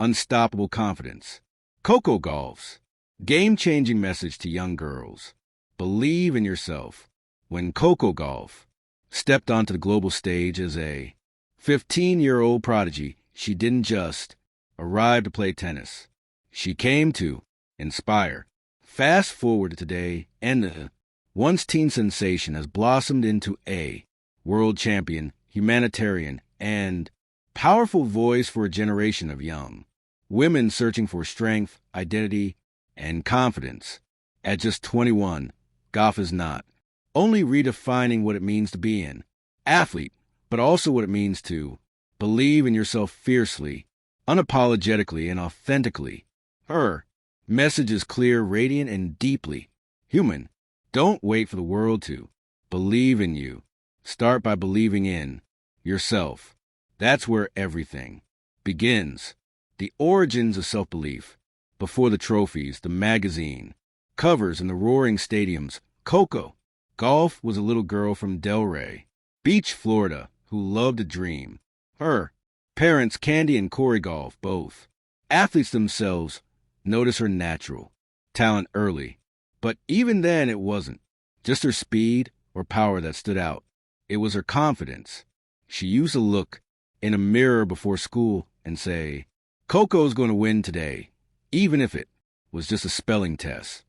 unstoppable confidence. Coco Gauff's game-changing message to young girls. Believe in yourself. When Coco Gauff stepped onto the global stage as a 15-year-old prodigy, she didn't just arrive to play tennis. She came to inspire. Fast forward to today, and the once teen sensation has blossomed into a world champion, humanitarian, and powerful voice for a generation of young women searching for strength, identity, and confidence. At just 21, Gauff is not only redefining what it means to be an athlete, but also what it means to believe in yourself fiercely, unapologetically, and authentically. Her message is clear, radiant, and deeply human. Don't wait for the world to believe in you. Start by believing in yourself. That's where everything begins. The origins of self-belief. Before the trophies, the magazine covers, and the roaring stadiums, Coco Gauff was a little girl from Delray Beach, Florida, who loved to dream. Her parents, Candy and Corey Gauff, both athletes themselves, noticed her natural talent early. But even then, it wasn't just her speed or power that stood out. It was her confidence. She used to look in a mirror before school and say, "Coco's going to win today," even if it was just a spelling test.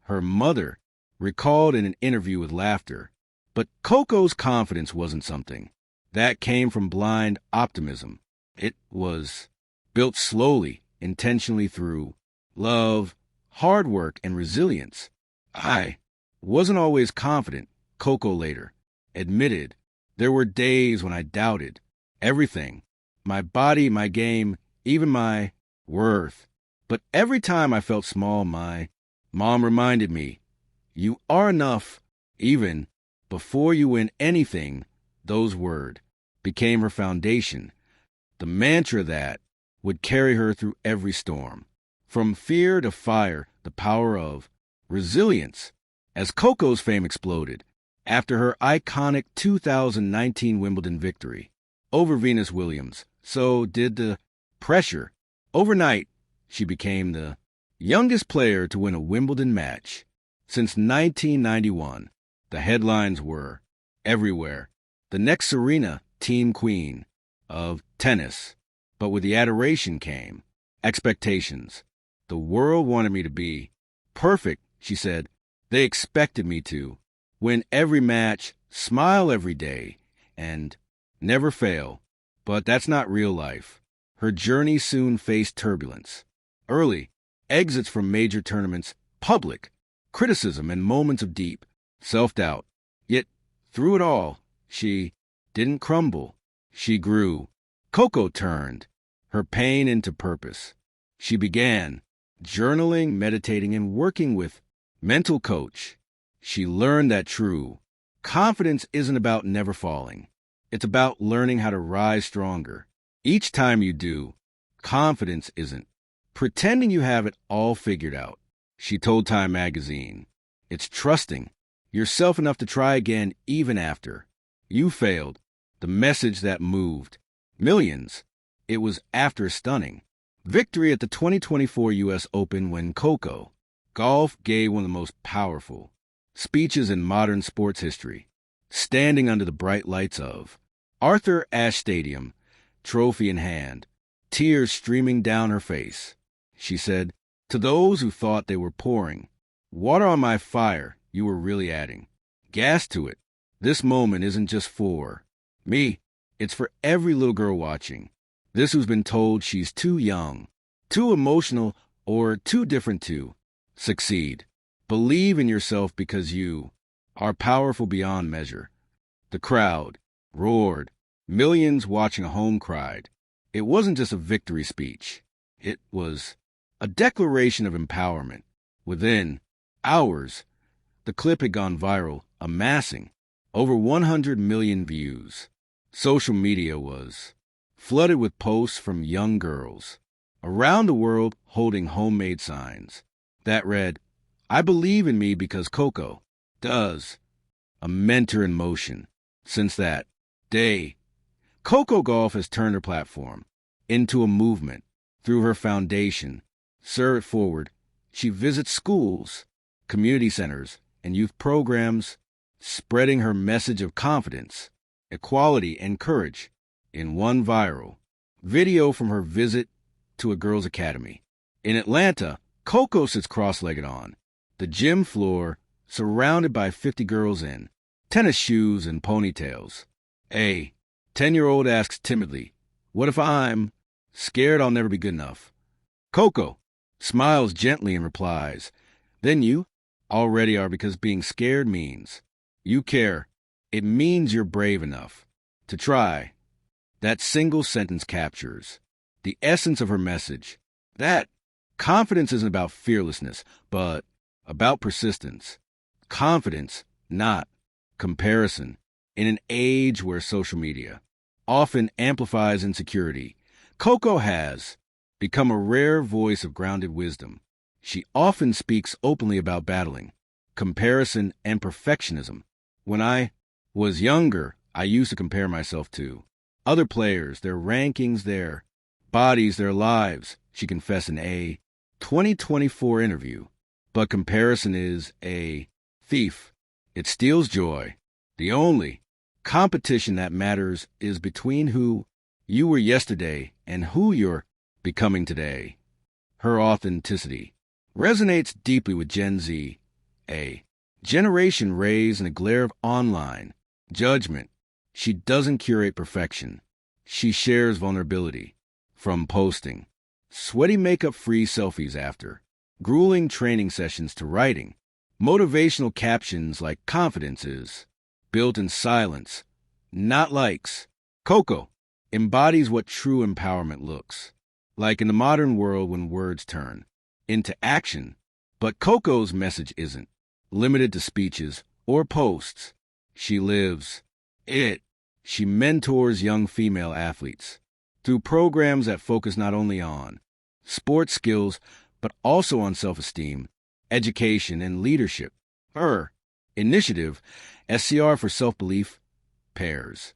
Her mother recalled in an interview with laughter, but Coco's confidence wasn't something that came from blind optimism. It was built slowly, intentionally through love, hard work, and resilience. I wasn't always confident, Coco later admitted. There were days when I doubted everything, my body, my game, even my worth. But every time I felt small, my mom reminded me, "You are enough." Even before you win anything, those words became her foundation, the mantra that would carry her through every storm. From fear to fire, the power of resilience. As Coco's fame exploded after her iconic 2019 Wimbledon victory over Venus Williams, so did the pressure. Overnight, she became the youngest player to win a Wimbledon match since 1991. The headlines were everywhere. The next Serena, team queen of tennis. But with the adoration came expectations. The world wanted me to be perfect, she said. They expected me to win every match, smile every day, and never fail. But that's not real life. Her journey soon faced turbulence. Early exits from major tournaments, public criticism, and moments of deep self-doubt. Yet, through it all, she didn't crumble. She grew. Coco turned her pain into purpose. She began journaling, meditating, and working with mental coach. She learned that true confidence isn't about never falling. It's about learning how to rise stronger. Each time you do, confidence isn't pretending you have it all figured out. She told Time magazine, it's trusting yourself enough to try again even after you failed. The message that moved millions. It was after a stunning victory at the 2024 U.S. Open when Coco Gauff gave one of the most powerful speeches in modern sports history, standing under the bright lights of Arthur Ashe Stadium, trophy in hand, tears streaming down her face. She said, "To those who thought they were pouring water on my fire, you were really adding gas to it. This moment isn't just for me. It's for every little girl watching. This who's been told she's too young, too emotional, or too different to succeed. Believe in yourself because you are powerful beyond measure." The crowd roared. Millions watching at home cried. It wasn't just a victory speech. It was a declaration of empowerment. Within hours, the clip had gone viral, amassing over 100 million views. Social media was flooded with posts from young girls around the world holding homemade signs that read, "I believe in me because Coco does." A mentor in motion. Since that day, Coco Gauff has turned her platform into a movement, Through her foundation, Serve It Forward, she visits schools, community centers, and youth programs, spreading her message of confidence, equality, and courage in one viral video from her visit to a girls' academy. In Atlanta, Coco sits cross-legged on the gym floor, surrounded by 50 girls in tennis shoes and ponytails. A 10-year-old asks timidly, "What if I'm scared I'll never be good enough?" Coco smiles gently and replies, "Then you already are, because being scared means you care. It means you're brave enough to try." That single sentence captures the essence of her message, that confidence isn't about fearlessness, but about persistence. Confidence, not comparison. In an age where social media often amplifies insecurity, Coco has become a rare voice of grounded wisdom. She often speaks openly about battling comparison and perfectionism. "When I was younger, I used to compare myself to other players, their rankings, their bodies, their lives," she confessed in a 2024 interview. But comparison is a thief. It steals joy. The only competition that matters is between who you were yesterday and who you're becoming today. Her authenticity resonates deeply with Gen Z, a generation raised in a glare of online judgment. She doesn't curate perfection. She shares vulnerability, from posting sweaty makeup-free selfies after grueling training sessions to writing motivational captions like "Confidence is built in silence, not likes." Coco embodies what true empowerment looks like in the modern world when words turn into action. But Coco's message isn't limited to speeches or posts. She lives it. She mentors young female athletes through programs that focus not only on sports skills, but also on self-esteem, education, and leadership. Her initiative, SCR for Self-Belief, pairs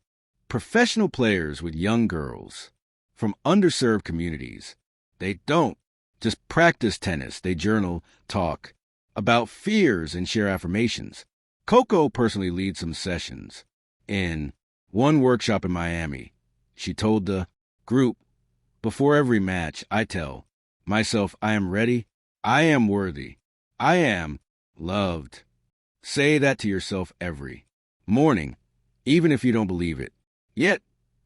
professional players with young girls from underserved communities. They don't just practice tennis, they journal, talk about fears, and share affirmations. Coco personally leads some sessions. In one workshop in Miami, she told the group, "Before every match, I tell myself I am ready, I am worthy, I am loved." Say that to yourself every morning, even if you don't believe it yet,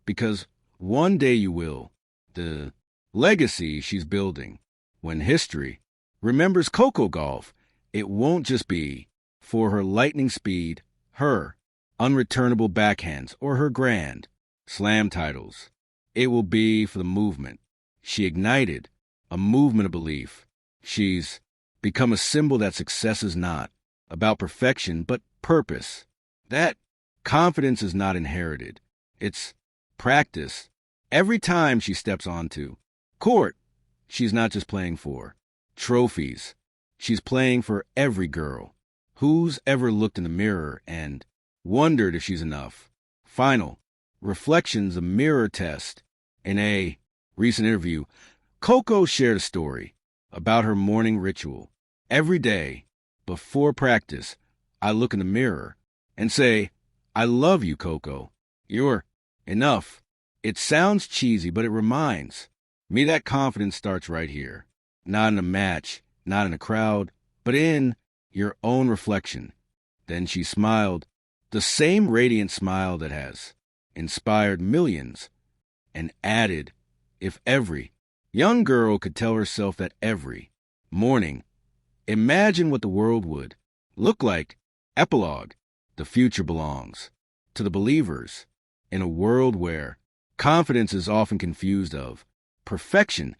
because one day you will. The legacy she's building, when history remembers Coco Gauff, it won't just be for her lightning speed, her unreturnable backhands, or her grand slam titles. It will be for the movement she ignited, a movement of belief. She's become a symbol that success is not about perfection, but purpose. That confidence is not inherited. It's practice. Every time she steps onto court, she's not just playing for trophies. She's playing for every girl who's ever looked in the mirror and wondered if she's enough. Final reflections, a mirror test. In a recent interview, Coco shared a story about her morning ritual. "Every day, before practice, I look in the mirror and say, 'I love you, Coco. You're enough.' It sounds cheesy, but it reminds me that confidence starts right here. Not in a match, not in a crowd, but in your own reflection." Then she smiled, the same radiant smile that has inspired millions, and added, "If every young girl could tell herself that every morning, imagine what the world would look like." Epilogue: the future belongs to the believers. In a world where confidence is often confused of perfection,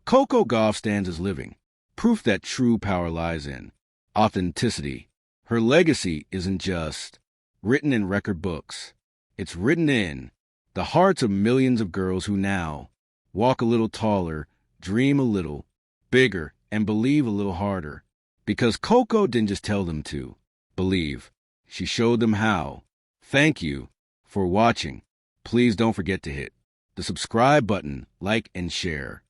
Coco Gauff stands as living proof that true power lies in authenticity. Her legacy isn't just written in record books. It's written in the hearts of millions of girls who now walk a little taller, dream a little bigger, and believe a little harder. Because Coco didn't just tell them to believe, she showed them how. Thank you for watching. Please don't forget to hit the subscribe button, like, and share.